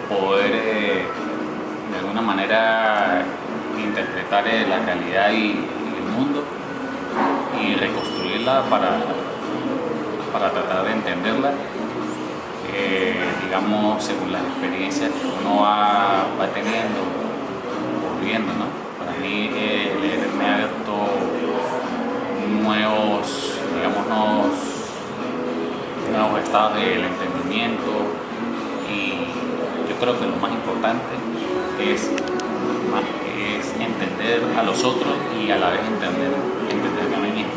poder de alguna manera interpretar la realidad y el mundo y reconstruirla para tratar de entenderla, digamos, según las experiencias que uno va teniendo o viviendo, ¿no? Para mí leer me ha abierto nuevos, digamos, nuevos estados del entendimiento, y yo creo que lo más importante es, es entender a los otros y a la vez entenderme a mí mismo.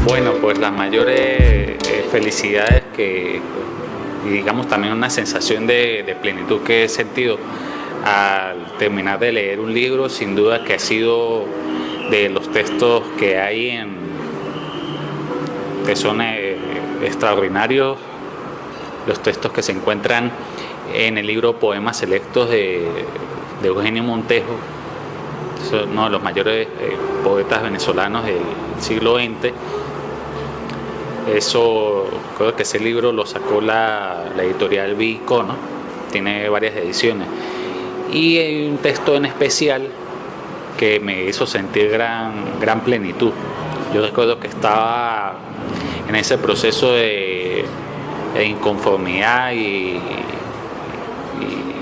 Bueno, pues las mayores felicidades y digamos también una sensación de plenitud que he sentido al terminar de leer un libro, sin duda que ha sido de los textos que son extraordinarios, los textos que se encuentran en el libro Poemas Selectos de Eugenio Montejo, uno de los mayores poetas venezolanos del siglo XX. Eso, creo que ese libro lo sacó la editorial Vico, ¿no? Tiene varias ediciones. Y hay un texto en especial que me hizo sentir gran plenitud. Yo recuerdo que estaba en ese proceso de inconformidad y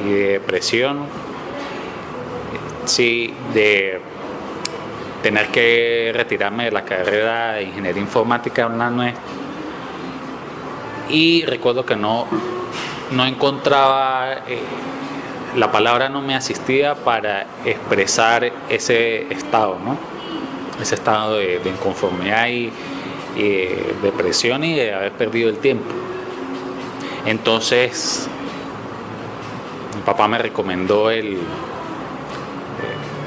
de depresión, sí, de tener que retirarme de la carrera de ingeniería informática en la NUE, y recuerdo que no encontraba, la palabra no me asistía para expresar ese estado, ¿no? Ese estado de inconformidad y depresión y de haber perdido el tiempo. Entonces mi papá me recomendó el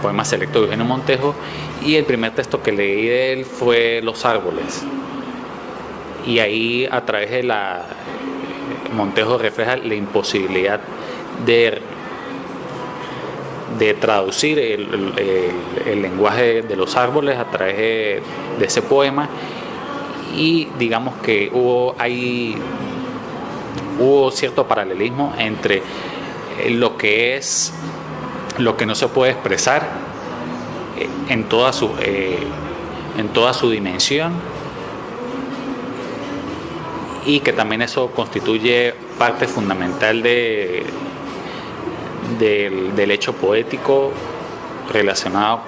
Poema Selecto de Eugenio Montejo, y el primer texto que leí de él fue Los Árboles, y ahí a través de Montejo refleja la imposibilidad de traducir el lenguaje de los árboles a través de ese poema, y digamos que hubo cierto paralelismo entre lo que no se puede expresar en toda su dimensión, y que también eso constituye parte fundamental del hecho poético relacionado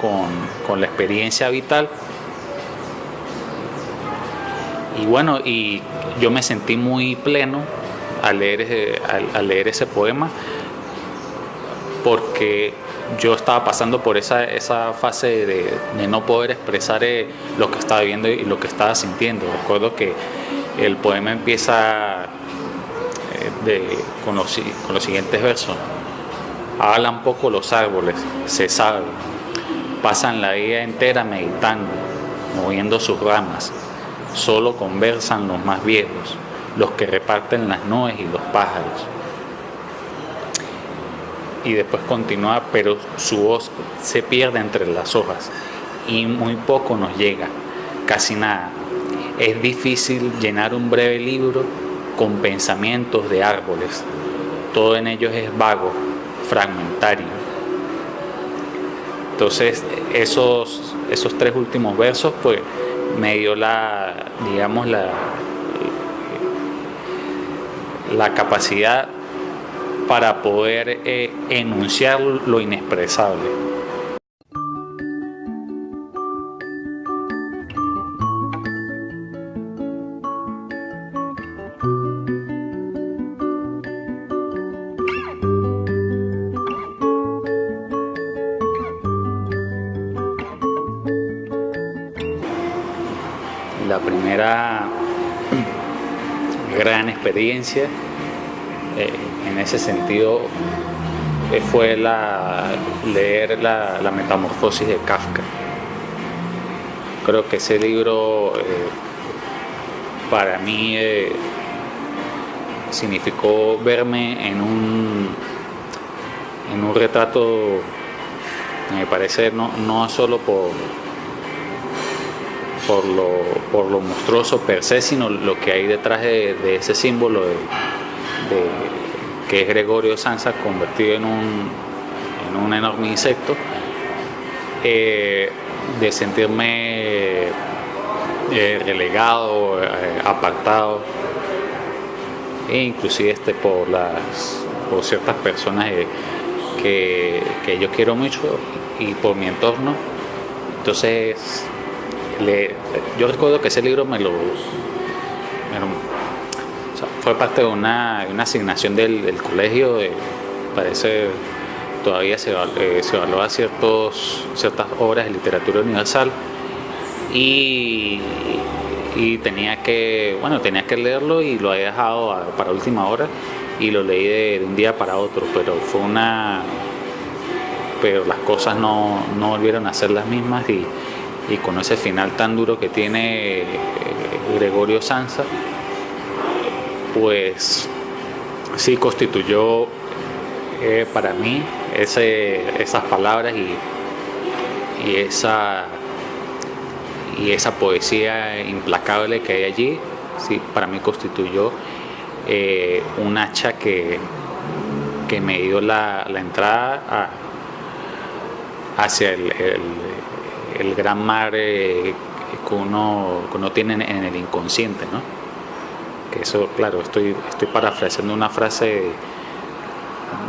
con la experiencia vital. Y bueno, y yo me sentí muy pleno al leer ese poema, porque yo estaba pasando por esa fase de no poder expresar lo que estaba viendo y lo que estaba sintiendo. Recuerdo que el poema empieza con los siguientes versos. Hablan poco los árboles, se sabe, pasan la vida entera meditando, moviendo sus ramas, solo conversan los más viejos, los que reparten las nubes y los pájaros. Y después continúa, pero su voz se pierde entre las hojas y muy poco nos llega, casi nada. Es difícil llenar un breve libro con pensamientos de árboles. Todo en ellos es vago, fragmentario. Entonces, esos tres últimos versos, pues, me dio la capacidad para poder enunciar lo inexpresable. La primera gran experiencia en ese sentido fue leer la Metamorfosis de Kafka. Creo que ese libro para mí significó verme en un retrato A mi parecer, no solo por lo monstruoso per se, sino lo que hay detrás de ese símbolo que es Gregorio Samsa convertido en un enorme insecto, de sentirme relegado, apartado, e inclusive por ciertas personas que yo quiero mucho y por mi entorno. Entonces yo recuerdo que ese libro o sea, fue parte de una asignación del colegio. Parece todavía se evalúa ciertas obras de literatura universal, y tenía que leerlo, y lo había dejado para última hora y lo leí de un día para otro, pero las cosas no volvieron a ser las mismas, y con ese final tan duro que tiene Gregorio Samsa, pues sí constituyó para mí esas palabras y esa poesía implacable que hay allí. Sí, para mí constituyó un hacha que me dio la entrada hacia el gran mar que uno tiene en el inconsciente, ¿no? Que eso, claro, estoy parafraseando una frase,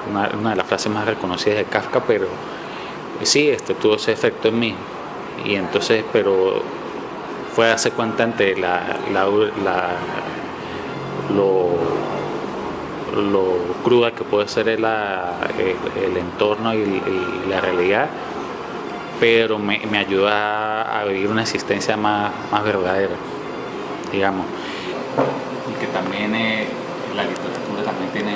una de las frases más reconocidas de Kafka, pero sí, tuvo ese efecto en mí. Y entonces, pero fue darse cuenta ante lo cruda que puede ser el entorno y la realidad, pero me ayuda a vivir una existencia más verdadera, digamos. Y que también la literatura también tiene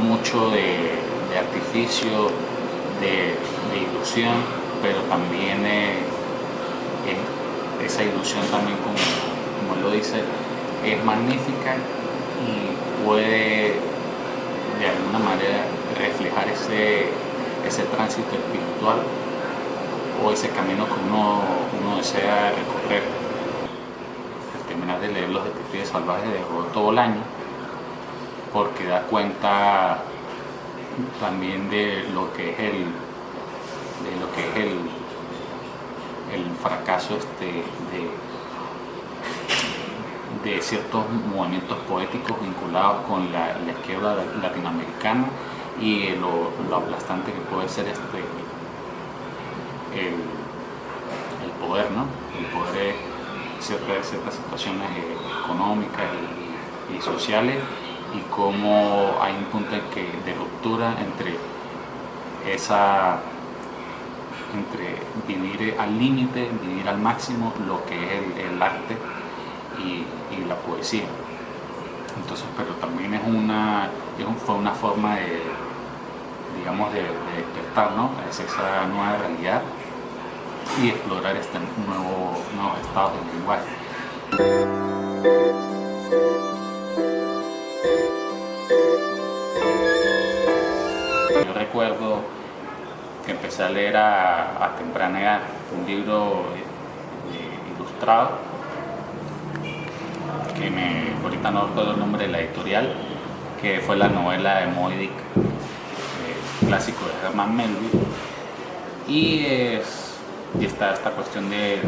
mucho de artificio, de ilusión, pero también esa ilusión también, como él lo dice, es magnífica y puede de alguna manera reflejar ese tránsito espiritual o ese camino que uno desea recorrer. Al terminar de leer Los Detectives Salvajes de Roberto Bolaño, porque da cuenta también de lo que es el fracaso de ciertos movimientos poéticos vinculados con la izquierda latinoamericana, y lo aplastante que puede ser el poder, ¿no? El poder de ciertas situaciones económicas y sociales, y cómo hay un punto de ruptura entre vivir al límite, vivir al máximo lo que es el arte y la poesía. Entonces, pero también fue una forma de despertar, ¿no? Es esa nueva realidad y explorar nuevos estados del lenguaje. Yo recuerdo que empecé a leer a temprana edad un libro ilustrado, que ahorita no recuerdo el nombre de la editorial, que fue la novela de Moby Dick, clásico de Herman Melville, y está esta cuestión del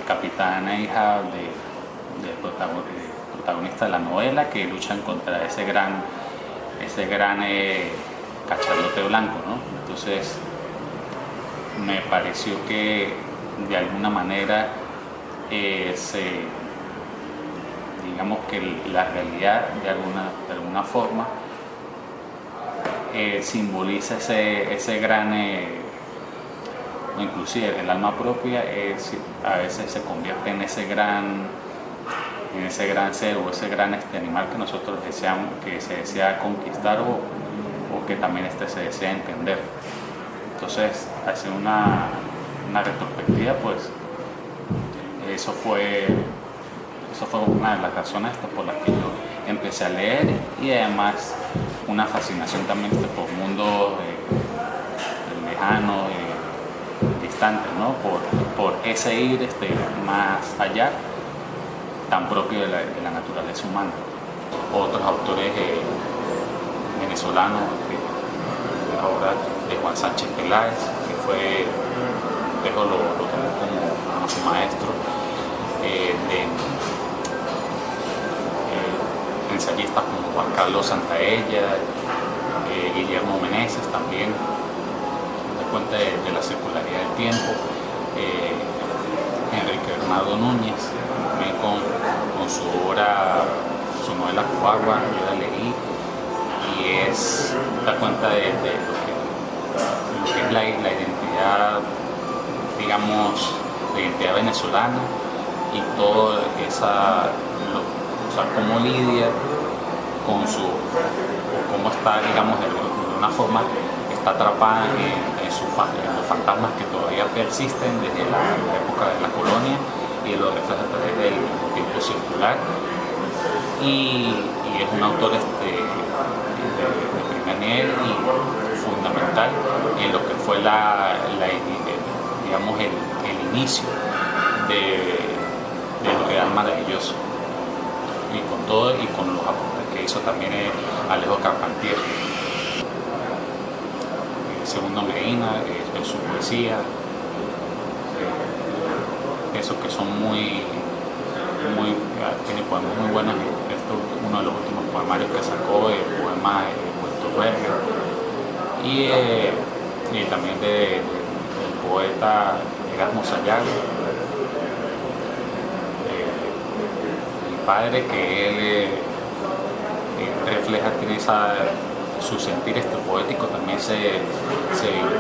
capitán Ahab, del protagonista de la novela, que luchan contra ese gran cachalote blanco, ¿no? Entonces me pareció que de alguna manera digamos que la realidad de alguna forma simboliza ese gran o inclusive el alma propia a veces se convierte en ese gran ser, o ese gran animal que nosotros deseamos, que se desea conquistar, o que también se desea entender. Entonces, hacer una retrospectiva, pues eso fue una de las razones por las que yo empecé a leer, y además una fascinación también por mundos lejanos, instante, ¿no? Por ese ir más allá, tan propio de la naturaleza humana. Otros autores venezolanos, ahora de Juan Sánchez Peláez, que fue, lo tomó como su maestro, de ensayistas como Juan Carlos Santaella, Guillermo Meneses también, de cuenta de la circularidad del tiempo, Enrique Bernardo Núñez, también con su obra, su novela Cubagua, yo la leí y da cuenta de lo que es la identidad, digamos, la identidad venezolana y todo esa, o sea, cómo lidia con cómo está, digamos, de una forma, está atrapada en los fantasmas que todavía persisten desde la época de la colonia y lo refleja a través del tiempo circular. Y es un autor de primer nivel y fundamental en lo que fue digamos, el inicio de lo real maravilloso, y con todo y con los apuntes que hizo también Alejo Carpentier. Segundo Medina, en su poesía, pienso que son tiene poemas muy buenos. Uno de los últimos poemarios que sacó, el poema Puerto Verde, y también del poeta Erasmo Sayago, mi padre, que él refleja, tiene su sentir poético, también se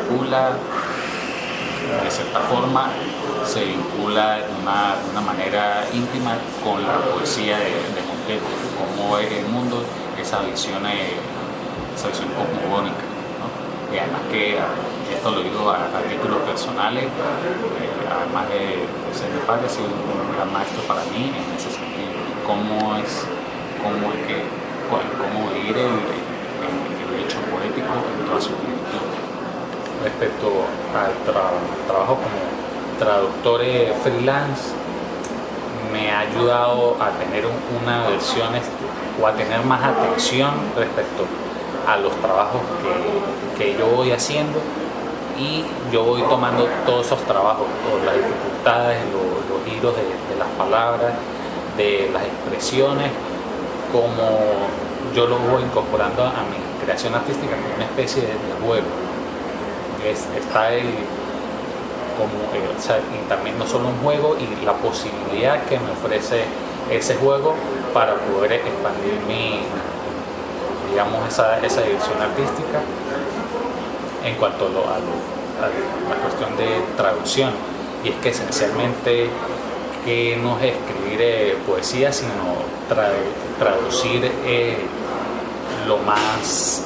vincula, de cierta forma, se vincula de una manera íntima con la poesía de Monteiro, cómo ve el mundo, esa visión cosmogónica, ¿no? Y además que esto lo digo a títulos personales, además de ser mi padre, ha sido un gran maestro para mí en ese sentido, cómo vivir el hecho poético en toda su plenitud. Respecto al trabajo como traductor freelance, me ha ayudado a tener una versión o a tener más atención respecto a los trabajos que yo voy haciendo, y yo voy tomando todos esos trabajos, las dificultades, los giros de las palabras, de las expresiones, como yo los voy incorporando a mi creación artística como una especie de juego. Está y también no solo un juego, y la posibilidad que me ofrece ese juego para poder expandir digamos, esa dirección artística en cuanto a la cuestión de traducción. Y es que esencialmente no es escribir poesía, sino traducir lo más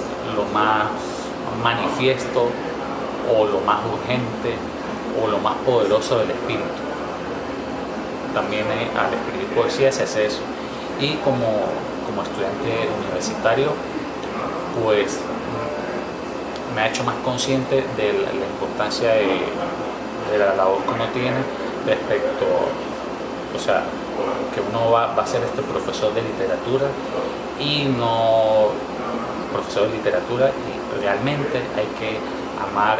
manifiesto, o lo más urgente, o lo más poderoso del espíritu. También al escribir poesía se hace eso. Y como estudiante universitario, pues me ha hecho más consciente de la importancia de la labor que uno tiene respecto, o sea, que uno va a ser profesor de literatura, y realmente hay que amar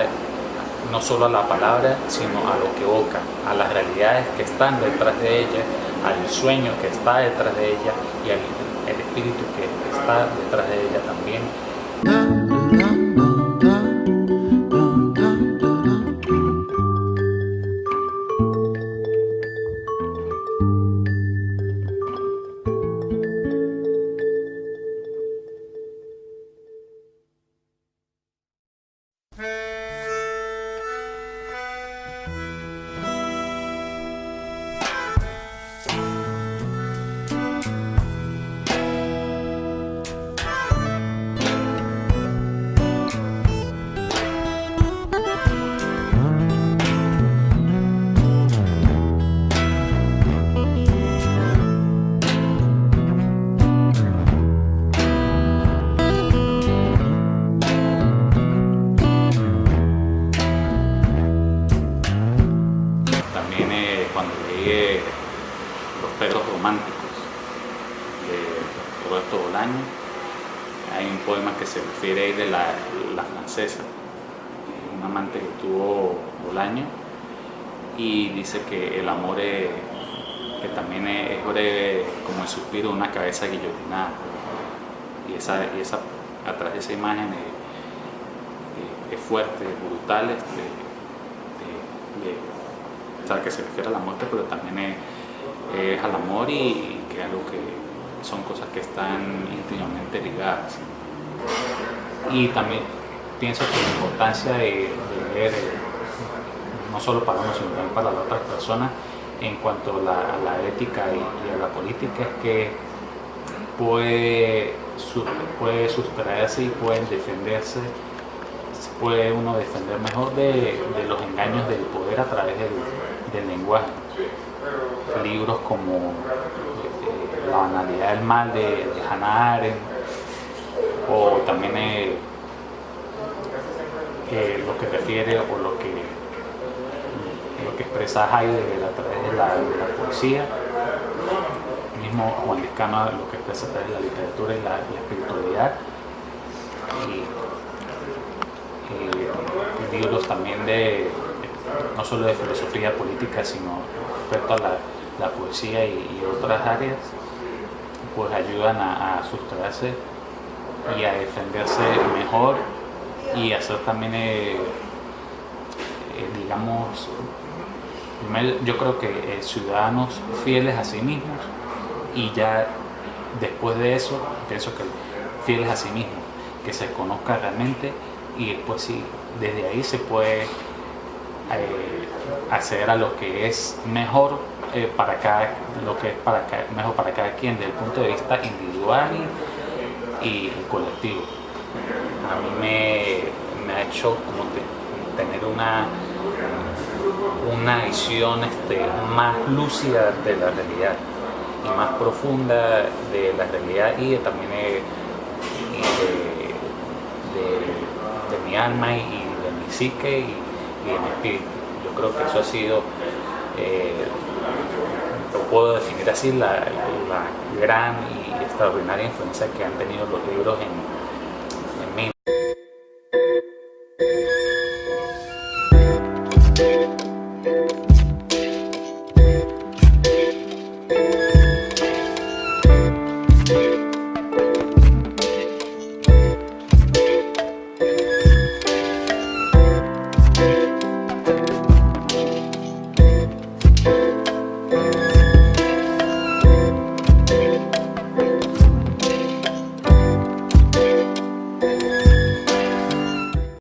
no solo a la palabra, sino a lo que evoca, a las realidades que están detrás de ella, al sueño que está detrás de ella, y al espíritu que está detrás de ella también. serie Los perros románticos de Roberto Bolaño. Hay un poema que se refiere ahí de la francesa, un amante que tuvo Bolaño, y dice que el amor que también es breve como el suspiro de una cabeza guillotinada, y esa atrás de esa imagen es fuerte, es brutal, o sea, que se refiere a la muerte, pero también es al amor, y que es algo que son cosas que están íntimamente ligadas. Y también pienso que la importancia de leer, no solo para uno, sino también para las otras personas, en cuanto a la ética y a la política, es que puede sustraerse y pueden defenderse, puede uno defender mejor de los engaños del poder a través del lenguaje. Libros como La banalidad del mal de Hannah Arendt, o también lo que refiere o lo que expresa Heidegger a través de la poesía, mismo Juan Lescano lo que expresa a través de la literatura y la espiritualidad, y libros también no solo de filosofía política, sino respecto a la poesía y otras áreas, pues ayudan a sustraerse y a defenderse mejor, y hacer también digamos, yo creo que ciudadanos fieles a sí mismos, y ya después de eso pienso que fieles a sí mismos, que se conozca realmente, y después sí, desde ahí se puede acceder a lo que es mejor mejor para cada quien desde el punto de vista individual y colectivo. A mí me ha hecho como tener una visión más lúcida de la realidad y más profunda de la realidad, y también de mi alma y de mi psique y de mi espíritu. Yo creo que eso ha sido, lo puedo definir así, la gran y extraordinaria influencia que han tenido los libros en mí.